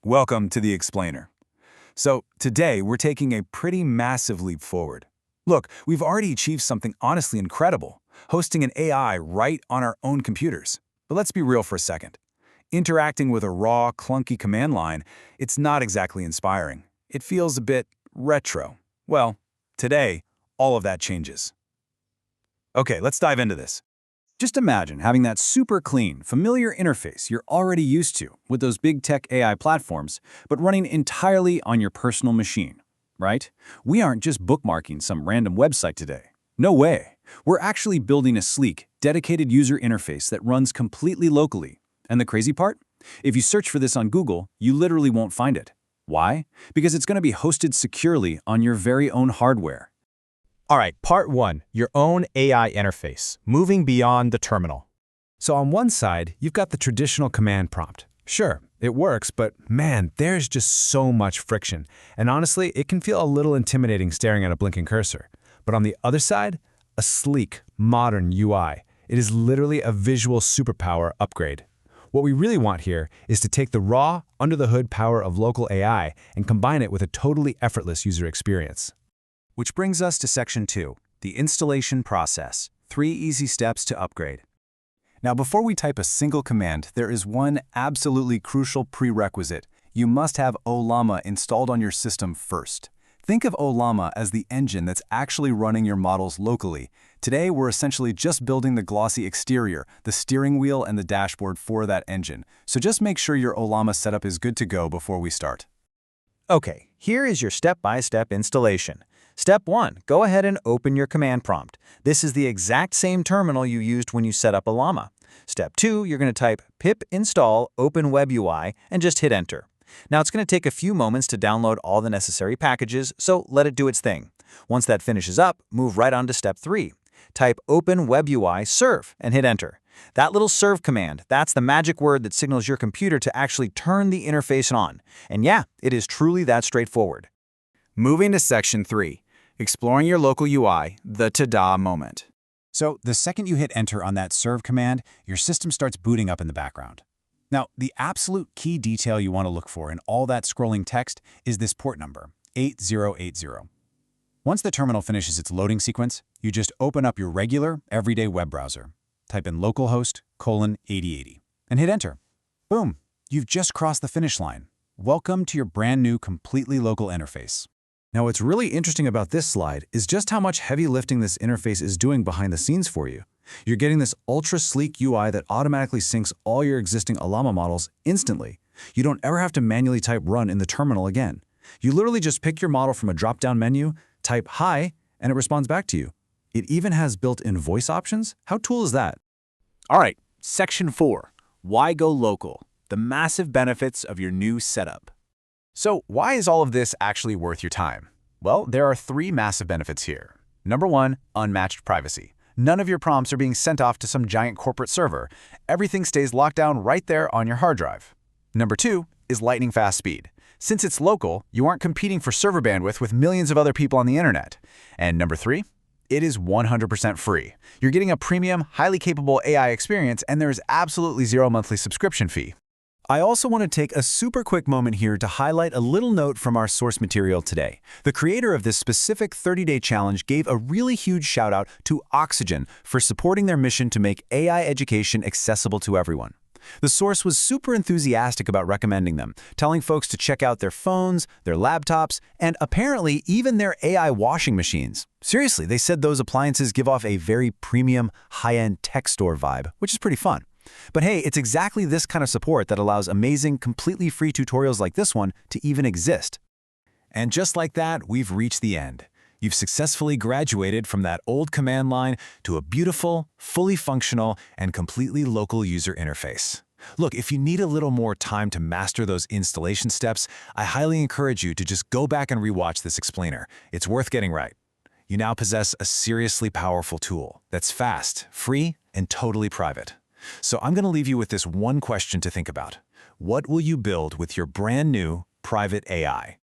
Welcome to the Explainer. So today we're taking a pretty massive leap forward. Look, we've already achieved something honestly incredible, hosting an AI right on our own computers. But let's be real for a second. Interacting with a raw, clunky command line, it's not exactly inspiring. It feels a bit retro. Well, today, all of that changes. Okay, let's dive into this. Just imagine having that super clean, familiar interface you're already used to with those big tech AI platforms, but running entirely on your personal machine, right? We aren't just bookmarking some random website today. No way. We're actually building a sleek, dedicated user interface that runs completely locally. And the crazy part? If you search for this on Google, you literally won't find it. Why? Because it's going to be hosted securely on your very own hardware. All right, part one, your own AI interface, moving beyond the terminal. So on one side, you've got the traditional command prompt. Sure, it works, but man, there's just so much friction. And honestly, it can feel a little intimidating staring at a blinking cursor. But on the other side, a sleek, modern UI. It is literally a visual superpower upgrade. What we really want here is to take the raw, under-the-hood power of local AI and combine it with a totally effortless user experience. Which brings us to Section 2, the installation process, 3 easy steps to upgrade. Now, before we type a single command, there is one absolutely crucial prerequisite. You must have Ollama installed on your system first. Think of Ollama as the engine that's actually running your models locally. Today, we're essentially just building the glossy exterior, the steering wheel, and the dashboard for that engine. So just make sure your Ollama setup is good to go before we start. Okay, here is your step-by-step installation. Step 1. Go ahead and open your command prompt. This is the exact same terminal you used when you set up Ollama. Step 2, you're going to type pip install openwebui and just hit enter. Now it's going to take a few moments to download all the necessary packages, so let it do its thing. Once that finishes up, move right on to step 3. Type openwebui serve and hit enter. That little serve command, that's the magic word that signals your computer to actually turn the interface on. And yeah, it is truly that straightforward. Moving to Section 3. Exploring your local UI, the ta-da moment. So the second you hit enter on that serve command, your system starts booting up in the background. Now, the absolute key detail you want to look for in all that scrolling text is this port number, 8080. Once the terminal finishes its loading sequence, you just open up your regular, everyday web browser. Type in localhost:8080 and hit enter. Boom! You've just crossed the finish line. Welcome to your brand new, completely local interface. Now, what's really interesting about this slide is just how much heavy lifting this interface is doing behind the scenes for you. You're getting this ultra-sleek UI that automatically syncs all your existing Ollama models instantly. You don't ever have to manually type run in the terminal again. You literally just pick your model from a drop-down menu, type hi, and it responds back to you. It even has built-in voice options. How cool is that? All right, Section 4, why go local? The massive benefits of your new setup. So why is all of this actually worth your time? Well, there are 3 massive benefits here. Number 1, unmatched privacy. None of your prompts are being sent off to some giant corporate server. Everything stays locked down right there on your hard drive. Number 2 is lightning fast speed. Since it's local, you aren't competing for server bandwidth with millions of other people on the internet. And number 3, it is 100% free. You're getting a premium, highly capable AI experience, and there is absolutely 0 monthly subscription fee. I also want to take a super quick moment here to highlight a little note from our source material today. The creator of this specific 30-day challenge gave a really huge shout out to Oxygen for supporting their mission to make AI education accessible to everyone. The source was super enthusiastic about recommending them, telling folks to check out their phones, their laptops, and apparently even their AI washing machines. Seriously, they said those appliances give off a very premium, high-end tech store vibe, which is pretty fun. But hey, it's exactly this kind of support that allows amazing, completely free tutorials like this one to even exist. And just like that, we've reached the end. You've successfully graduated from that old command line to a beautiful, fully functional, and completely local user interface. Look, if you need a little more time to master those installation steps, I highly encourage you to just go back and rewatch this explainer. It's worth getting right. You now possess a seriously powerful tool that's fast, free, and totally private. So I'm going to leave you with this one question to think about. What will you build with your brand new private AI?